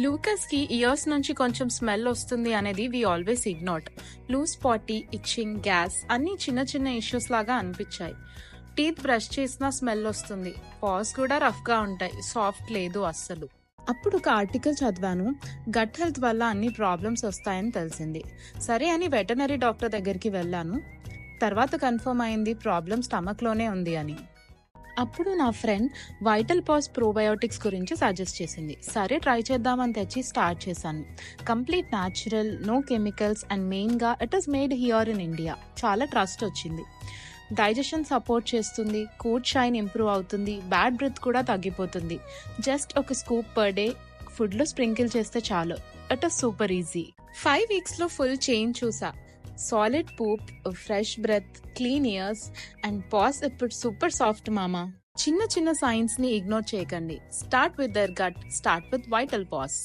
లూకస్‌కి years నుంచి కొంచెం smell వస్తుంది అనేది we always ignored. Loose potty, itching, gas అన్నీ చిన్న చిన్న ఇష్యూస్ లాగా అనిపించాయి. టీత్ బ్రష్ చేసినా స్మెల్ వస్తుంది. పాస్ కూడా రఫ్‌గా ఉంటాయి. సాఫ్ట్ లేదు అస్సలు. అప్పుడు ఒక ఆర్టికల్ చదివాను. గట్ హెల్త్ వల్ల అన్ని ప్రాబ్లమ్స్ వస్తాయని తెలిసింది. సరే అని వెటర్నరీ డాక్టర్ దగ్గరికి వెళ్ళాను. తర్వాత కన్ఫర్మ్ అయింది ప్రాబ్లం స్టమక్‌లోనే ఉంది అని. అప్పుడు నా ఫ్రెండ్ వైటల్ పాస్ ప్రోబయోటిక్స్ గురించి సజెస్ట్ చేసింది. సరే ట్రై చేద్దామని తెచ్చి స్టార్ట్ చేశాను. Complete natural, no chemicals and మెయిన్గా it is made here in India. చాలా ట్రస్ట్ వచ్చింది. డైజెషన్ సపోర్ట్ చేస్తుంది, కోట్ షైన్ ఇంప్రూవ్ అవుతుంది, బ్యాడ్ బ్రెత్ కూడా తగ్గిపోతుంది. జస్ట్ ఒక స్కూప్ పర్ డే ఫుడ్లో స్ప్రింకిల్ చేస్తే చాలు. It is super easy. 5 వీక్స్లో ఫుల్ చేంజ్ చూసా. Solid poop, fresh breath, clean ears and paws ఇప్పుడు సూపర్ సాఫ్ట్ మామా. చిన్న చిన్న సైన్స్ ని ఇగ్నోర్ చేయకండి. Start with their gut, start with vital pass.